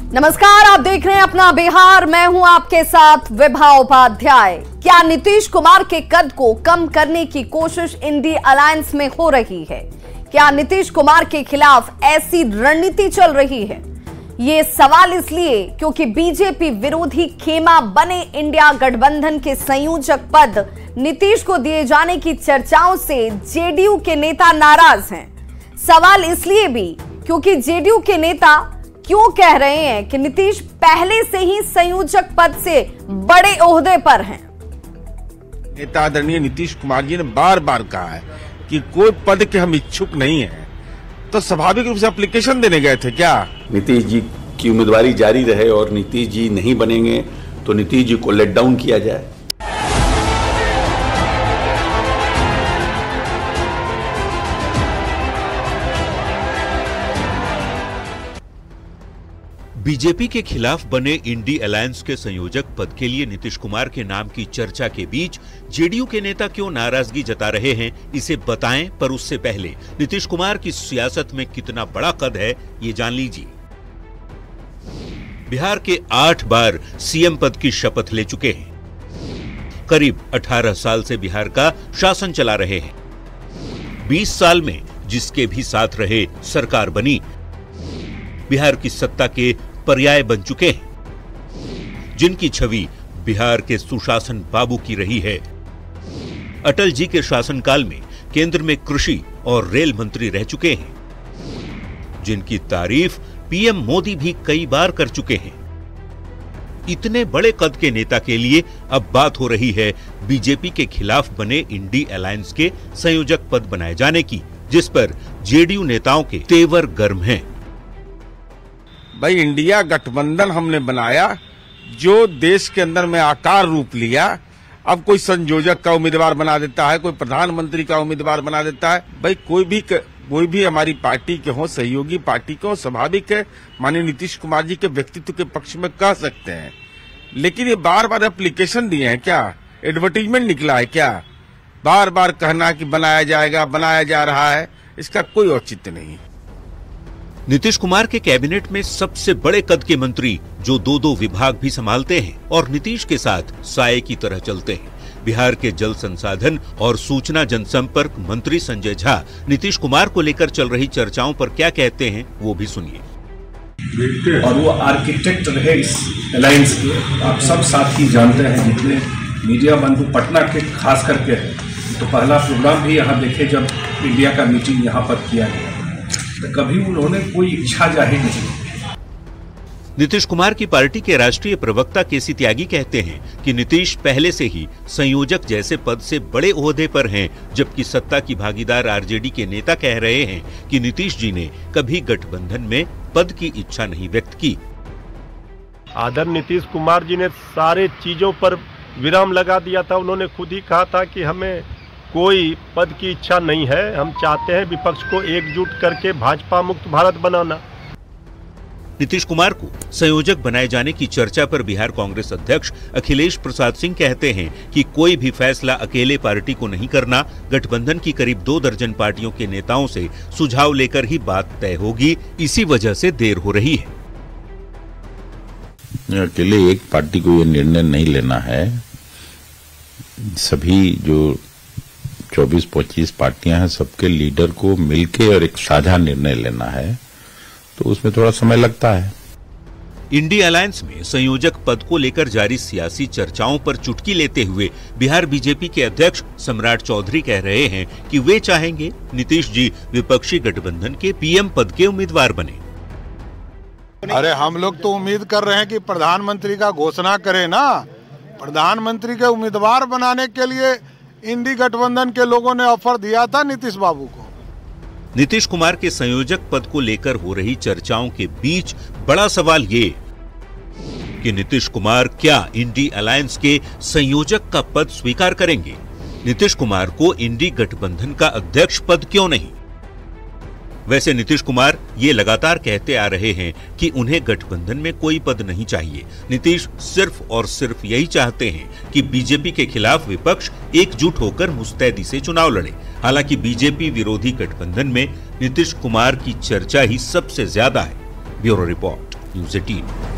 नमस्कार, आप देख रहे हैं अपना बिहार। मैं हूं आपके साथ विभा उपाध्याय। क्या नीतीश कुमार के कद को कम करने की कोशिश इंडी अलायंस में हो रही है? क्या नीतीश कुमार के खिलाफ ऐसी रणनीति चल रही है? ये सवाल इसलिए क्योंकि बीजेपी विरोधी खेमा बने इंडिया गठबंधन के संयोजक पद नीतीश को दिए जाने की चर्चाओं से जेडीयू के नेता नाराज हैं। सवाल इसलिए भी क्योंकि जेडीयू के नेता क्यों कह रहे हैं कि नीतीश पहले से ही संयोजक पद से बड़े ओहदे पर हैं। नेता आदरणीय नीतीश कुमार जी ने बार बार कहा है कि कोई पद के हम इच्छुक नहीं हैं, तो स्वाभाविक रूप से एप्लीकेशन देने गए थे क्या? नीतीश जी की उम्मीदवारी जारी रहे और नीतीश जी नहीं बनेंगे तो नीतीश जी को लेट डाउन किया जाए। बीजेपी के खिलाफ बने इंडी अलायंस के संयोजक पद के लिए नीतीश कुमार के नाम की चर्चा के बीच जेडीयू के नेता क्यों नाराजगी जता रहे हैं, इसे बताएं। पर उससे पहले नीतीश कुमार की सियासत में कितना बड़ा कद है, ये जान लीजिए। बिहार के 8 बार सीएम पद की शपथ ले चुके हैं। करीब 18 साल से बिहार का शासन चला रहे हैं। 20 साल में जिसके भी साथ रहे सरकार बनी, बिहार की सत्ता के पर्याय बन चुके हैं, जिनकी छवि बिहार के सुशासन बाबू की रही है। अटल जी के शासनकाल में केंद्र में कृषि और रेल मंत्री रह चुके हैं, जिनकी तारीफ पीएम मोदी भी कई बार कर चुके हैं। इतने बड़े कद के नेता के लिए अब बात हो रही है बीजेपी के खिलाफ बने इंडी अलायंस के संयोजक पद बनाए जाने की, जिस पर जेडीयू नेताओं के तेवर गर्म हैं। भाई, इंडिया गठबंधन हमने बनाया जो देश के अंदर में आकार रूप लिया। अब कोई संयोजक का उम्मीदवार बना देता है, कोई प्रधानमंत्री का उम्मीदवार बना देता है। भाई, कोई भी हमारी पार्टी के हो, सहयोगी पार्टी के हो, स्वाभाविक है माननीय नीतीश कुमार जी के व्यक्तित्व के पक्ष में कह सकते हैं। लेकिन ये बार बार एप्लीकेशन दिए हैं क्या? एडवर्टीजमेंट निकला है क्या? बार बार कहना कि बनाया जाएगा, बनाया जा रहा है, इसका कोई औचित्य नहीं। नीतीश कुमार के कैबिनेट में सबसे बड़े कद के मंत्री जो 2-2 विभाग भी संभालते हैं और नीतीश के साथ साये की तरह चलते हैं। बिहार के जल संसाधन और सूचना जनसंपर्क मंत्री संजय झा नीतीश कुमार को लेकर चल रही चर्चाओं पर क्या कहते हैं, वो भी सुनिए। और वो आर्किटेक्ट रहे इस अलायंस के। आप सब साथी जानते हैं, जितने मीडिया बंधु पटना के खास करके, तो पहला प्रोग्राम भी यहाँ देखे जब इंडिया का मीटिंग यहाँ पर किया गया, तो कभी उन्होंने कोई इच्छा जाहिर नहीं की। नीतीश कुमार की पार्टी के राष्ट्रीय प्रवक्ता केसी त्यागी कहते हैं कि नीतीश पहले से ही संयोजक जैसे पद से बड़े ओहदे पर हैं, जबकि सत्ता की भागीदार आरजेडी के नेता कह रहे हैं कि नीतीश जी ने कभी गठबंधन में पद की इच्छा नहीं व्यक्त की। आदरणीय नीतीश कुमार जी ने सारे चीजों पर विराम लगा दिया था। उन्होंने खुद ही कहा था कि हमें कोई पद की इच्छा नहीं है, हम चाहते हैं विपक्ष को एकजुट करके भाजपा मुक्त भारत बनाना। नीतीश कुमार को संयोजक बनाए जाने की चर्चा पर बिहार कांग्रेस अध्यक्ष अखिलेश प्रसाद सिंह कहते हैं कि कोई भी फैसला अकेले पार्टी को नहीं करना, गठबंधन की करीब 2 दर्जन पार्टियों के नेताओं से सुझाव लेकर ही बात तय होगी, इसी वजह से देर हो रही है। अकेले एक पार्टी को ये निर्णय नहीं लेना है, सभी जो 24-25 पार्टियां हैं, सबके लीडर को मिलके और एक साझा निर्णय लेना है, तो उसमें थोड़ा समय लगता है। इंडी अलायंस में संयोजक पद को लेकर जारी सियासी चर्चाओं पर चुटकी लेते हुए बिहार बीजेपी के अध्यक्ष सम्राट चौधरी कह रहे हैं कि वे चाहेंगे नीतीश जी विपक्षी गठबंधन के पीएम पद के उम्मीदवार बने। अरे हम लोग तो उम्मीद कर रहे हैं कि प्रधानमंत्री का घोषणा करे ना। प्रधानमंत्री के उम्मीदवार बनाने के लिए इंडी गठबंधन के लोगों ने ऑफर दिया था नीतीश बाबू को। नीतीश कुमार के संयोजक पद को लेकर हो रही चर्चाओं के बीच बड़ा सवाल ये कि नीतीश कुमार क्या इंडी अलायंस के संयोजक का पद स्वीकार करेंगे? नीतीश कुमार को इंडी गठबंधन का अध्यक्ष पद क्यों नहीं? वैसे नीतीश कुमार ये लगातार कहते आ रहे हैं कि उन्हें गठबंधन में कोई पद नहीं चाहिए। नीतीश सिर्फ और सिर्फ यही चाहते हैं कि बीजेपी के खिलाफ विपक्ष एकजुट होकर मुस्तैदी से चुनाव लड़े। हालांकि बीजेपी विरोधी गठबंधन में नीतीश कुमार की चर्चा ही सबसे ज्यादा है। Bureau report. न्यूज़ 18।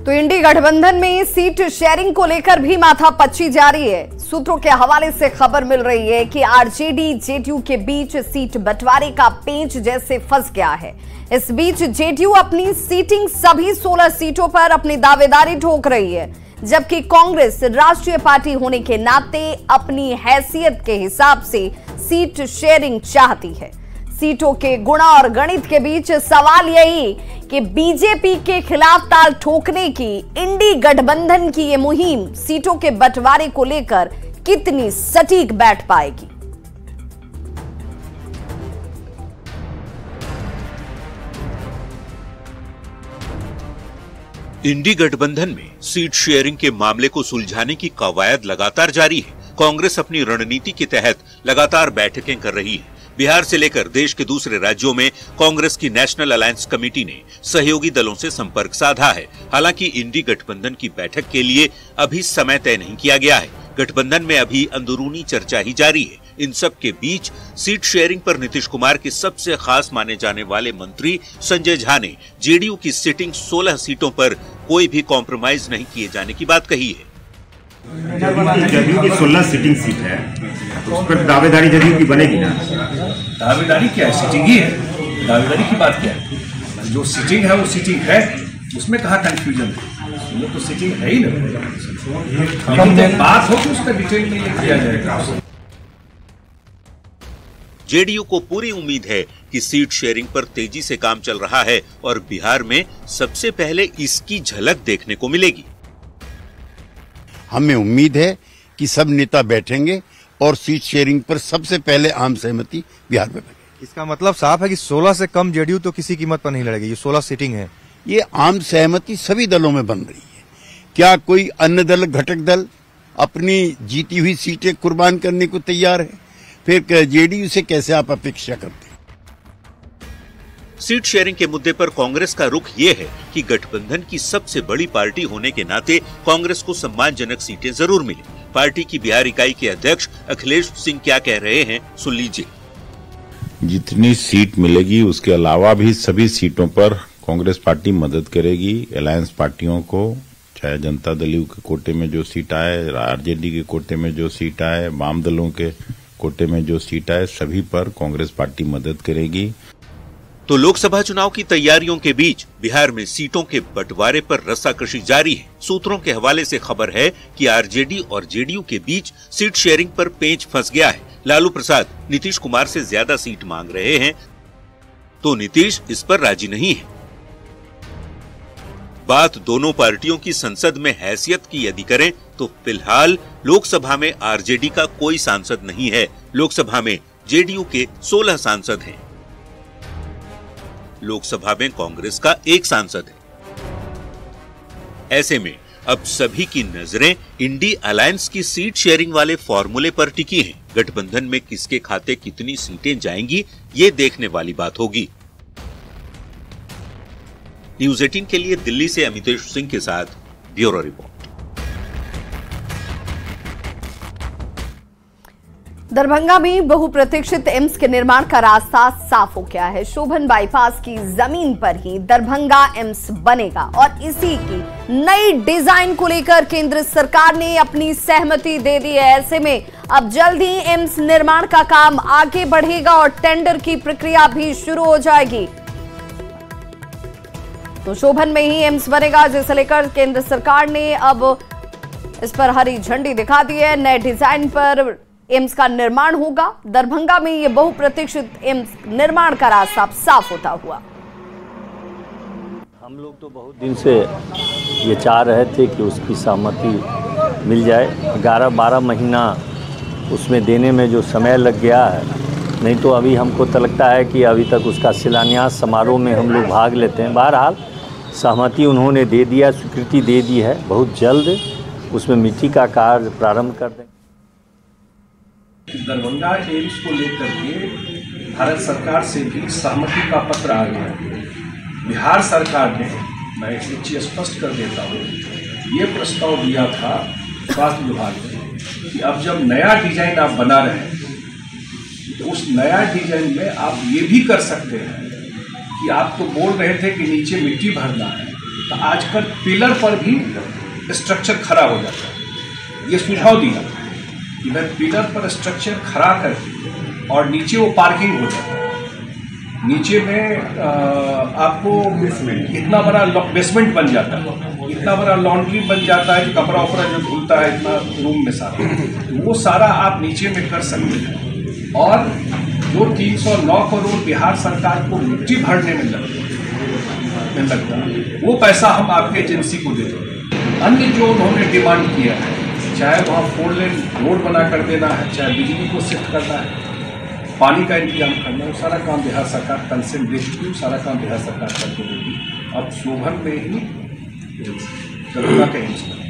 तो इंडी गठबंधन में सीट शेयरिंग को लेकर भी माथापच्ची जारी है। सूत्रों के हवाले से खबर मिल रही है कि आरजेडी जेडीयू के बीच सीट बंटवारे का पेंच जैसे फंस गया है। इस बीच जेडीयू अपनी सीटिंग सभी 16 सीटों पर अपनी दावेदारी ठोक रही है, जबकि कांग्रेस राष्ट्रीय पार्टी होने के नाते अपनी हैसियत के हिसाब से सीट शेयरिंग चाहती है। सीटों के गुणा और गणित के बीच सवाल यही कि बीजेपी के खिलाफ ताल ठोकने की इंडी गठबंधन की ये मुहिम सीटों के बंटवारे को लेकर कितनी सटीक बैठ पाएगी। इंडी गठबंधन में सीट शेयरिंग के मामले को सुलझाने की कवायद लगातार जारी है। कांग्रेस अपनी रणनीति के तहत लगातार बैठकें कर रही है। बिहार से लेकर देश के दूसरे राज्यों में कांग्रेस की नेशनल अलायंस कमेटी ने सहयोगी दलों से संपर्क साधा है। हालांकि इंडी गठबंधन की बैठक के लिए अभी समय तय नहीं किया गया है। गठबंधन में अभी अंदरूनी चर्चा ही जारी है। इन सब के बीच सीट शेयरिंग पर नीतीश कुमार के सबसे खास माने जाने वाले मंत्री संजय झा ने जेडीयू की सिटिंग 16 सीटों पर कोई भी कॉम्प्रोमाइज नहीं किए जाने की बात कही है। जदयू की 16 सीटिंग सीट है, तो उस पर दावेदारी जदयू की बनेगी ना? दावेदारी क्या है? सीटिंग ही है। दावेदारी की बात क्या है? जो सीटिंग है वो सीटिंग है, उसमें कहाँ कंफ्यूजन है? ये तो सीटिंग है ही नहीं। बात हो तो उसका डिटेल में किया जाएगा। जेडीयू को पूरी उम्मीद है कि सीट शेयरिंग पर तेजी से काम चल रहा है और बिहार में सबसे पहले इसकी झलक देखने को मिलेगी। हमें उम्मीद है कि सब नेता बैठेंगे और सीट शेयरिंग पर सबसे पहले आम सहमति बिहार में बनेगी। इसका मतलब साफ है कि 16 से कम जेडीयू तो किसी कीमत पर नहीं लड़ेगी। ये 16 सीटिंग है, ये आम सहमति सभी दलों में बन रही है। क्या कोई अन्य दल, घटक दल अपनी जीती हुई सीटें कुर्बान करने को तैयार है? फिर जेडीयू से कैसे आप अपेक्षा करते हैं? सीट शेयरिंग के मुद्दे पर कांग्रेस का रुख ये है कि गठबंधन की सबसे बड़ी पार्टी होने के नाते कांग्रेस को सम्मानजनक सीटें जरूर मिले। पार्टी की बिहार इकाई के अध्यक्ष अखिलेश सिंह क्या कह रहे हैं, सुन लीजिए। जितनी सीट मिलेगी उसके अलावा भी सभी सीटों पर कांग्रेस पार्टी मदद करेगी। अलायंस पार्टियों को, चाहे जनता दल के कोटे में जो सीट आए, आरजेडी के कोटे में जो सीट आए, वाम दलों के कोटे में जो सीट आए, सभी पर कांग्रेस पार्टी मदद करेगी। तो लोकसभा चुनाव की तैयारियों के बीच बिहार में सीटों के बंटवारे पर रस्साकशी जारी है। सूत्रों के हवाले से खबर है कि आरजेडी और जेडीयू के बीच सीट शेयरिंग पर पेंच फंस गया है। लालू प्रसाद नीतीश कुमार से ज्यादा सीट मांग रहे हैं, तो नीतीश इस पर राजी नहीं है। बात दोनों पार्टियों की संसद में हैसियत की यदि करें तो फिलहाल लोकसभा में आरजेडी का कोई सांसद नहीं है। लोकसभा में जेडीयू के 16 सांसद हैं। लोकसभा में कांग्रेस का 1 सांसद है। ऐसे में अब सभी की नजरें इंडी अलायंस की सीट शेयरिंग वाले फॉर्मूले पर टिकी हैं। गठबंधन में किसके खाते कितनी सीटें जाएंगी, ये देखने वाली बात होगी। न्यूज़ 18 के लिए दिल्ली से अमितेश सिंह के साथ ब्यूरो रिपोर्ट। दरभंगा में बहुप्रतीक्षित एम्स के निर्माण का रास्ता साफ हो गया है। शोभन बाईपास की जमीन पर ही दरभंगा एम्स बनेगा और इसी की नई डिजाइन को लेकर केंद्र सरकार ने अपनी सहमति दे दी है। ऐसे में अब जल्द ही एम्स निर्माण का काम आगे बढ़ेगा और टेंडर की प्रक्रिया भी शुरू हो जाएगी। तो शोभन में ही एम्स बनेगा, जिसे लेकर केंद्र सरकार ने अब इस पर हरी झंडी दिखा दी है। नए डिजाइन पर एम्स का निर्माण होगा। दरभंगा में ये बहुप्रतीक्षित एम्स निर्माण का रास्ता साफ होता हुआ। हम लोग तो बहुत दिन से ये चाह रहे थे कि उसकी सहमति मिल जाए। 11-12 महीना उसमें देने में जो समय लग गया है, नहीं तो अभी हमको तो लगता है कि अभी तक उसका शिलान्यास समारोह में हम लोग भाग लेते हैं। बहरहाल सहमति उन्होंने दे दिया, स्वीकृति दे दी है। बहुत जल्द उसमें मिट्टी का कार्य प्रारंभ कर दें। दरभंगा एम्स को लेकर के भारत सरकार से भी सहमति का पत्र आ गया। बिहार सरकार ने, मैं एक चीज स्पष्ट कर देता हूँ, ये प्रस्ताव दिया था स्वास्थ्य विभाग ने कि अब जब नया डिजाइन आप बना रहे हैं तो उस नया डिजाइन में आप ये भी कर सकते हैं कि आप तो बोल रहे थे कि नीचे मिट्टी भरना है, तो आजकल पिलर पर भी स्ट्रक्चर खड़ा हो जाता है। ये सुझाव दिया कि मैं पिलर पर स्ट्रक्चर खड़ा करके और नीचे वो पार्किंग हो जाता है। नीचे में आपको इतना बड़ा बेसमेंट बन जाता है, इतना बड़ा लॉन्ड्री बन जाता है, जो कपड़ा उपड़ा जो धुलता है इतना रूम में सारा, तो वो सारा आप नीचे में कर सकते हैं। और जो 309 करोड़ बिहार सरकार को मिट्टी भरने में लगता है, वो पैसा हम आपके एजेंसी को दे देंगे। अन्य जो उन्होंने डिमांड किया है, चाहे वहाँ 4 लेन रोड बना कर देना है, चाहे बिजली को शिफ्ट करना है, पानी का इंतजाम करना, वो सारा काम बिहार सरकार कंसेंट दे चुकी है, सारा काम बिहार सरकार करके देगी। अब शोभन में ही करुणा का इंतजाम।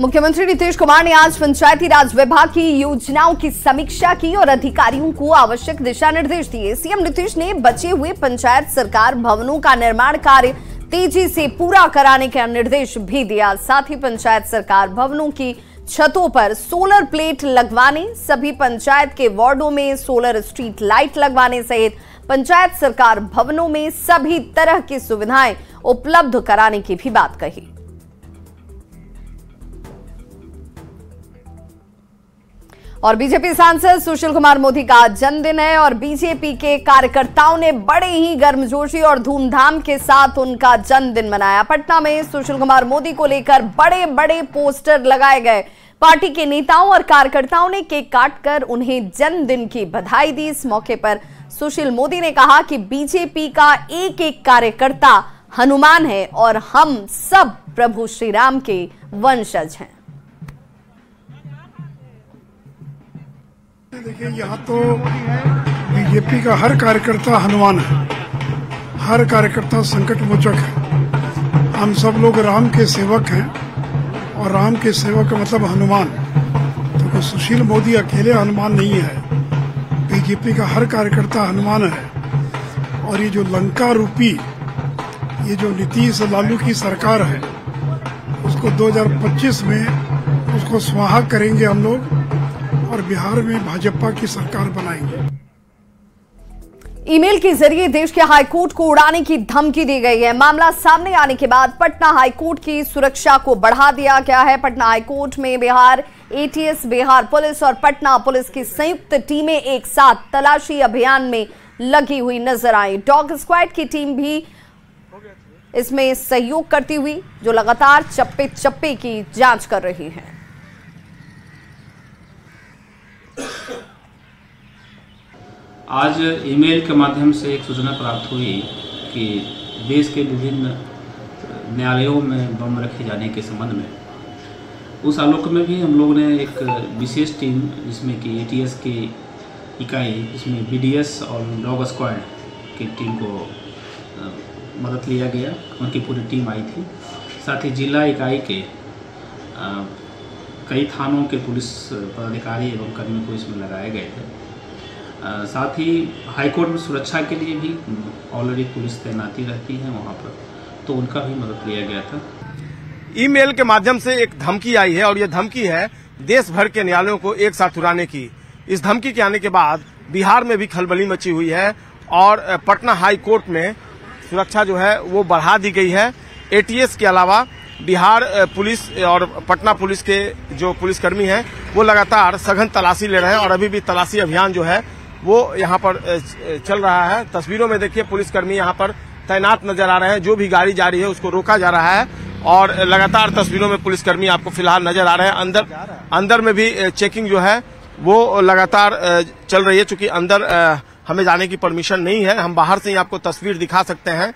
मुख्यमंत्री नीतीश कुमार ने आज पंचायती राज विभाग की योजनाओं की समीक्षा की और अधिकारियों को आवश्यक दिशा निर्देश दिए। सीएम नीतीश ने बचे हुए पंचायत सरकार भवनों का निर्माण कार्य तेजी से पूरा कराने का निर्देश भी दिया। साथ ही पंचायत सरकार भवनों की छतों पर सोलर प्लेट लगवाने, सभी पंचायत के वार्डों में सोलर स्ट्रीट लाइट लगवाने सहित पंचायत सरकार भवनों में सभी तरह की सुविधाएं उपलब्ध कराने की भी बात कही। और बीजेपी सांसद सुशील कुमार मोदी का जन्मदिन है और बीजेपी के कार्यकर्ताओं ने बड़े ही गर्मजोशी और धूमधाम के साथ उनका जन्मदिन मनाया। पटना में सुशील कुमार मोदी को लेकर बड़े बड़े पोस्टर लगाए गए। पार्टी के नेताओं और कार्यकर्ताओं ने केक काटकर उन्हें जन्मदिन की बधाई दी। इस मौके पर सुशील मोदी ने कहा कि बीजेपी का एक एक कार्यकर्ता हनुमान है और हम सब प्रभु श्री राम के वंशज हैं। देखिए, यहाँ तो बीजेपी का हर कार्यकर्ता हनुमान है, हर कार्यकर्ता संकट मोचक है। हम सब लोग राम के सेवक हैं और राम के सेवक का मतलब हनुमान। तो सुशील मोदी अकेले हनुमान नहीं है, बीजेपी का हर कार्यकर्ता हनुमान है। और ये जो लंका रूपी ये जो नीतीश लालू की सरकार है, उसको 2025 में उसको स्वाहा करेंगे हम लोग और बिहार में भाजपा की सरकार बनाएंगे। ईमेल के जरिए देश के हाईकोर्ट को उड़ाने की धमकी दी गई है। मामला सामने आने के बाद पटना हाईकोर्ट की सुरक्षा को बढ़ा दिया गया है। पटना हाईकोर्ट में बिहार एटीएस, बिहार पुलिस और पटना पुलिस की संयुक्त टीमें एक साथ तलाशी अभियान में लगी हुई नजर आई। डॉग स्क्वाड की टीम भी इसमें सहयोग करती हुई, जो लगातार चप्पे चप्पे की जांच कर रही है। आज ईमेल के माध्यम से एक सूचना प्राप्त हुई कि देश के विभिन्न न्यायालयों में बम रखे जाने के संबंध में, उस आलोक में भी हम लोगों ने एक विशेष टीम, जिसमें कि एटीएस की इकाई, जिसमें बीडीएस और डॉग स्क्वाड की टीम को मदद लिया गया, उनकी पूरी टीम आई थी। साथ ही जिला इकाई के कई थानों के पुलिस पदाधिकारी एवं कर्मी को इसमें लगाए गए थे। साथ ही हाईकोर्ट में सुरक्षा के लिए भी ऑलरेडी पुलिस तैनाती रहती है वहाँ पर, तो उनका भी मदद लिया गया था। ईमेल के माध्यम से एक धमकी आई है और यह धमकी है देश भर के न्यायालयों को एक साथ उड़ाने की। इस धमकी के आने के बाद बिहार में भी खलबली मची हुई है और पटना हाई कोर्ट में सुरक्षा जो है वो बढ़ा दी गई है। एटीएस के अलावा बिहार पुलिस और पटना पुलिस के जो पुलिसकर्मी हैं वो लगातार सघन तलाशी ले रहे हैं और अभी भी तलाशी अभियान जो है वो यहाँ पर चल रहा है। तस्वीरों में देखिए पुलिसकर्मी यहाँ पर तैनात नजर आ रहे हैं, जो भी गाड़ी जा रही है उसको रोका जा रहा है और लगातार तस्वीरों में पुलिसकर्मी आपको फिलहाल नजर आ रहे हैं। अंदर में भी चेकिंग जो है वो लगातार चल रही है, चूंकि अंदर हमें जाने की परमिशन नहीं है। हम बाहर से ही आपको तस्वीर दिखा सकते हैं।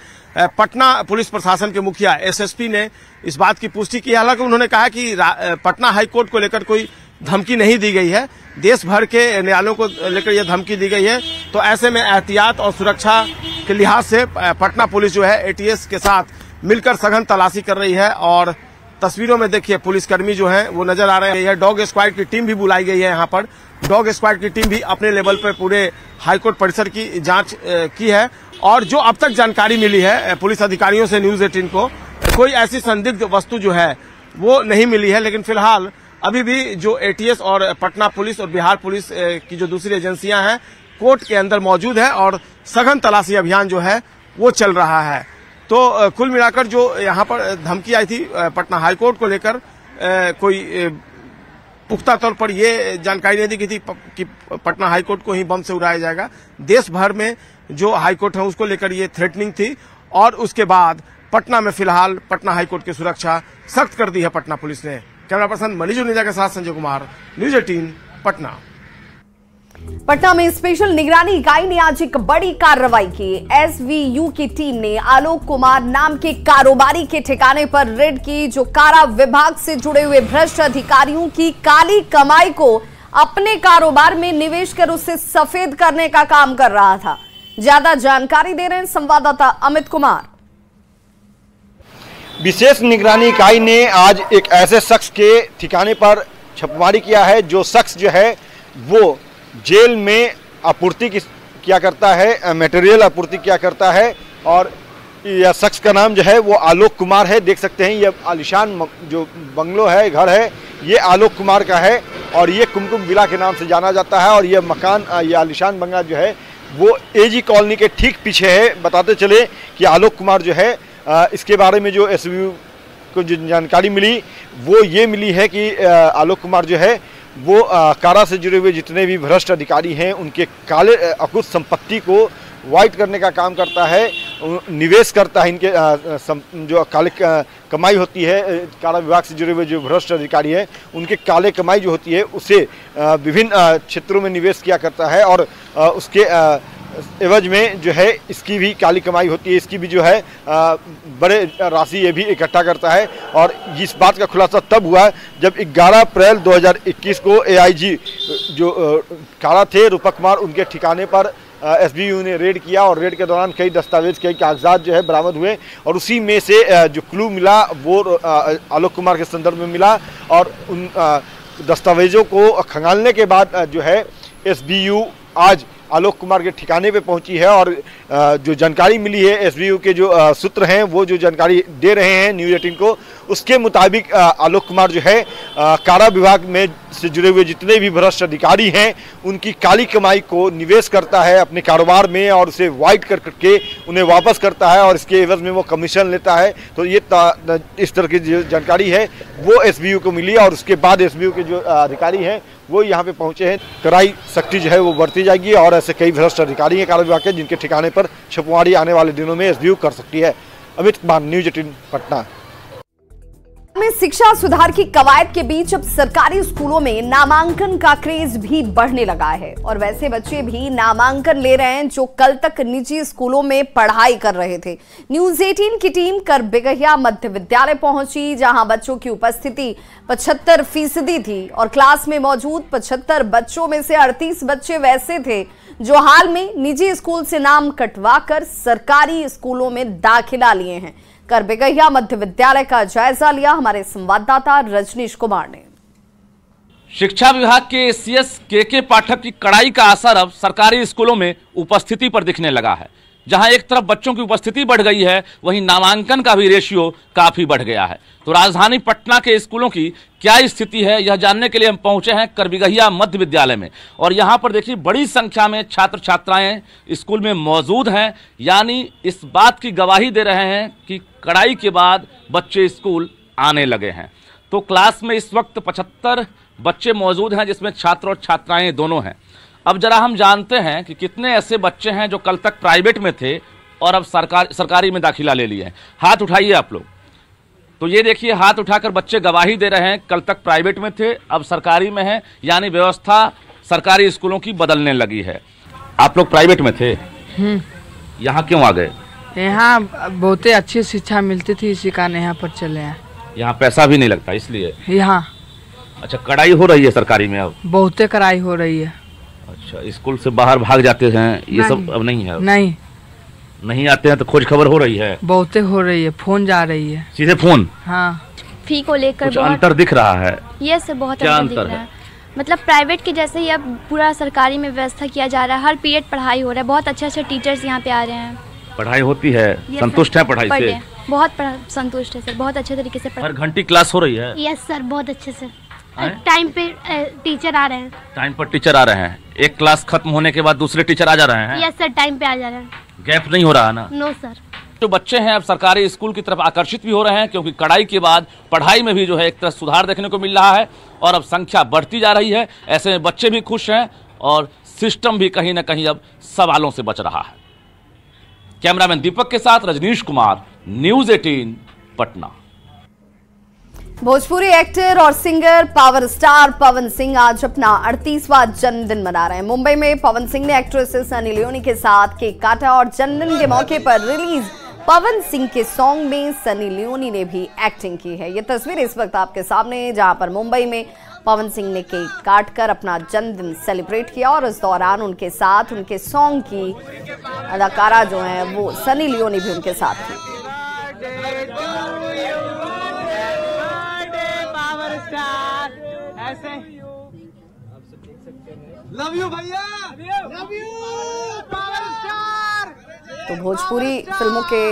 पटना पुलिस प्रशासन के मुखिया एसएसपी ने इस बात की पुष्टि की, हालांकि उन्होंने कहा कि पटना हाईकोर्ट को लेकर कोई धमकी नहीं दी गई है, देश भर के न्यायालयों को लेकर यह धमकी दी गई है। तो ऐसे में एहतियात और सुरक्षा के लिहाज से पटना पुलिस जो है एटीएस के साथ मिलकर सघन तलाशी कर रही है और तस्वीरों में देखिए पुलिसकर्मी जो है वो नजर आ रहे हैं। डॉग स्क्वाड की टीम भी बुलाई गई है यहाँ पर। डॉग स्क्वाड की टीम भी अपने लेवल पर पूरे हाईकोर्ट परिसर की जांच की है और जो अब तक जानकारी मिली है पुलिस अधिकारियों से न्यूज 18 को, कोई ऐसी संदिग्ध वस्तु जो है वो नहीं मिली है। लेकिन फिलहाल अभी भी जो एटीएस और पटना पुलिस और बिहार पुलिस की जो दूसरी एजेंसियां हैं, कोर्ट के अंदर मौजूद है और सघन तलाशी अभियान जो है वो चल रहा है। तो कुल मिलाकर जो यहाँ पर धमकी आई थी पटना हाईकोर्ट को लेकर कोई पुख्ता तौर पर ये जानकारी नहीं दी गई थी कि पटना हाईकोर्ट को ही बम से उड़ाया जाएगा। देश भर में जो हाईकोर्ट है उसको लेकर ये थ्रेटनिंग थी और उसके बाद पटना में फिलहाल पटना हाईकोर्ट की सुरक्षा सख्त कर दी है पटना पुलिस ने। कैमरा पर्सन मनीष जुनेजा के साथ संजय कुमार, न्यूज 18 पटना। पटना में स्पेशल निगरानी इकाई ने आज एक बड़ी कार्रवाई की। एसवीयू की टीम ने आलोक कुमार नाम के कारोबारी के ठिकाने पर रेड की, जो कारा विभाग से जुड़े हुए भ्रष्ट अधिकारियों की काली कमाई को अपने कारोबार में निवेश कर उसे सफेद करने का काम कर रहा था। ज्यादा जानकारी दे रहे हैं संवाददाता अमित कुमार। विशेष निगरानी इकाई ने आज एक ऐसे शख्स के ठिकाने पर छापेमारी किया है, जो शख्स जो है वो जेल में आपूर्ति किया करता है, मटेरियल आपूर्ति किया करता है। और यह शख्स का नाम जो है वो आलोक कुमार है। देख सकते हैं ये आलिशान जो बंगलो है, घर है, ये आलोक कुमार का है और ये कुमकुम विला के नाम से जाना जाता है। और ये मकान, ये आलिशान बंगला जो है वो एजी कॉलोनी के ठीक पीछे है। बताते चले कि आलोक कुमार जो है इसके बारे में जो एसवीयू को जो जानकारी मिली वो ये मिली है कि आलोक कुमार जो है वो कारा से जुड़े हुए जितने भी भ्रष्ट अधिकारी हैं उनके काले अकुत संपत्ति को वाइट करने का काम करता है, निवेश करता है। इनके जो काले कमाई होती है, कारा विभाग से जुड़े हुए जो भ्रष्ट अधिकारी हैं उनके काले कमाई जो होती है उसे विभिन्न क्षेत्रों में निवेश किया करता है और उसके एवज में जो है इसकी भी काली कमाई होती है, इसकी भी जो है बड़े राशि ये भी इकट्ठा करता है। और इस बात का खुलासा तब हुआ जब 11 अप्रैल 2021 को एआईजी जो कारा थे रूपक कुमार, उनके ठिकाने पर एसबीयू ने रेड किया और रेड के दौरान कई दस्तावेज, कई कागजात जो है बरामद हुए और उसी में से जो क्लू मिला वो आलोक कुमार के संदर्भ में मिला। और उन दस्तावेजों को खंगालने के बाद जो है एसबीयू आज आलोक कुमार के ठिकाने पे पहुंची है और जो जानकारी मिली है एसबीयू के जो सूत्र हैं वो जो जानकारी दे रहे हैं न्यूज 18 को, उसके मुताबिक आलोक कुमार जो है कारा विभाग में से जुड़े हुए जितने भी भ्रष्ट अधिकारी हैं उनकी काली कमाई को निवेश करता है अपने कारोबार में और उसे वाइट करके उन्हें वापस करता है और इसके एवज में वो कमीशन लेता है। तो ये इस तरह की जो जानकारी है वो एसबीयू को मिली और उसके बाद एसबीयू के जो अधिकारी हैं वो यहाँ पे पहुंचे हैं। कड़ाई सख्ती जो है वो बरती जाएगी और ऐसे कई भ्रष्ट अधिकारी हैं कारा विभाग के जिनके ठिकाने पर छापेमारी आने वाले दिनों में एसबीयू कर सकती है। अमित कुमार, न्यूज 18 पटना। में शिक्षा सुधार की कवायद के बीच अब सरकारी स्कूलों में नामांकन का क्रेज भी बढ़ने लगा है और वैसे बच्चे भी नामांकन ले रहे हैं जो कल तक निजी स्कूलों में पढ़ाई कर रहे थे। न्यूज 18 की टीम करबिगहिया मध्य विद्यालय पहुंची, जहां बच्चों की उपस्थिति 75% थी और क्लास में मौजूद 75 बच्चों में से 38 बच्चे वैसे थे जो हाल में निजी स्कूल से नाम कटवाकर सरकारी स्कूलों में दाखिला लिए हैं। करबिगहिया मध्य विद्यालय का जायजा लिया हमारे संवाददाता रजनीश कुमार ने। शिक्षा विभाग के सीएस के पाठक की कड़ाई का असर अब सरकारी स्कूलों में उपस्थिति पर दिखने लगा है। जहां एक तरफ बच्चों की उपस्थिति बढ़ गई है, वहीं नामांकन का भी रेशियो काफी बढ़ गया है। तो राजधानी पटना के स्कूलों की क्या स्थिति है, यह जानने के लिए हम पहुंचे हैं करबिगहिया मध्य विद्यालय में और यहां पर देखिए बड़ी संख्या में छात्र छात्राएं स्कूल में मौजूद हैं, यानी इस बात की गवाही दे रहे हैं कि कड़ाई के बाद बच्चे स्कूल आने लगे हैं। तो क्लास में इस वक्त 75 बच्चे मौजूद हैं, जिसमें छात्र और छात्राएं दोनों हैं। अब जरा हम जानते हैं कि कितने ऐसे बच्चे हैं जो कल तक प्राइवेट में थे और अब सरकारी में दाखिला ले लिए हैं। हाथ उठाइए आप लोग। तो ये देखिए, हाथ उठाकर बच्चे गवाही दे रहे हैं, कल तक प्राइवेट में थे अब सरकारी में है, यानी व्यवस्था सरकारी स्कूलों की बदलने लगी है। आप लोग प्राइवेट में थे, यहाँ क्यों आ गए? यहाँ बहुत अच्छी शिक्षा मिलती थी, इसी कारण यहाँ पर चले हैं। यहाँ पैसा भी नहीं लगता इसलिए? यहाँ अच्छा, कड़ाई हो रही है सरकारी में अब? बहुत कड़ाई हो रही है। अच्छा, स्कूल से बाहर भाग जाते हैं ये सब अब नहीं है? नहीं आते हैं तो खोज खबर हो रही है? बहुत हो रही है, फोन जा रही है। सीधे फोन? हाँ। फी को लेकर कुछ अंतर दिख रहा है? ये सब बहुत अंतर दिख रहा है। मतलब प्राइवेट के जैसे ही अब पूरा सरकारी में व्यवस्था किया जा रहा है, हर पीरियड पढ़ाई हो रहा है, बहुत अच्छे टीचर्स यहाँ पे आ रहे हैं। पढ़ाई होती है, संतुष्ट है पढ़ाई से? बहुत संतुष्ट है सर, बहुत अच्छे तरीके से हर घंटी क्लास हो रही है? यस सर, बहुत अच्छे से। टाइम पे टीचर आ रहे हैं। टाइम पर टीचर आ रहे हैं। एक क्लास खत्म होने के बाद दूसरे टीचर आ जा रहे हैं? यस सर, टाइम पे आ जा रहे हैं। गैप नहीं हो रहा है ना? No sir. जो बच्चे हैं अब सरकारी स्कूल की तरफ आकर्षित भी हो रहे हैं, क्योंकि कड़ाई के बाद पढ़ाई में भी जो है एक तरह सुधार देखने को मिल रहा है और अब संख्या बढ़ती जा रही है। ऐसे में बच्चे भी खुश हैं और सिस्टम भी कहीं ना कहीं अब सवालों से बच रहा है। कैमरामैन दीपक के साथ रजनीश कुमार, न्यूज़ 18 पटना। भोजपुरी एक्टर और singer power star Pawan Singh आज अपना 38वां जन्मदिन मना रहे हैं। मुंबई में पवन सिंह ने एक्ट्रेस सनी लियोनी के साथ केक काटा और जन्मदिन के मौके पर रिलीज पवन सिंह के सॉन्ग में सनी लियोनी ने भी एक्टिंग की है। ये तस्वीर इस वक्त आपके सामने है, जहां पर मुंबई में पवन सिंह ने केक काटकर अपना जन्मदिन सेलिब्रेट किया और इस दौरान उनके साथ उनके सॉन्ग की अदाकारा जो है वो सनी लियोनी भी उनके साथ थी। लव यू भैया, लव यू पावर स्टार। तो भोजपुरी फिल्मों के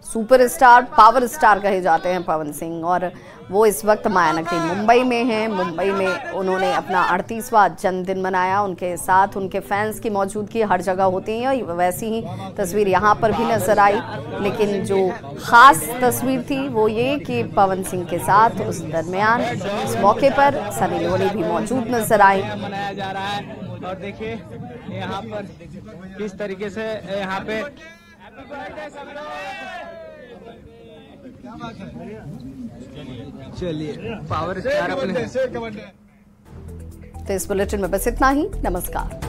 सुपरस्टार पावर स्टार कहे जाते हैं पवन सिंह और वो इस वक्त मायानगरी मुंबई में हैं। मुंबई में उन्होंने अपना 38वां जन्मदिन मनाया। उनके साथ उनके फैंस की मौजूदगी हर जगह होती है, वैसी ही तस्वीर यहाँ पर भी नजर आई। लेकिन जो खास तस्वीर थी वो ये कि पवन सिंह के साथ उस दरमियान इस मौके पर सनी लियोनी भी मौजूद नजर आई। मनाया जा रहा है और देखिए यहाँ पर किस तरीके से यहाँ पे चलिए पावर स्टार अपने। तो इस बुलेटिन में बस इतना ही। नमस्कार।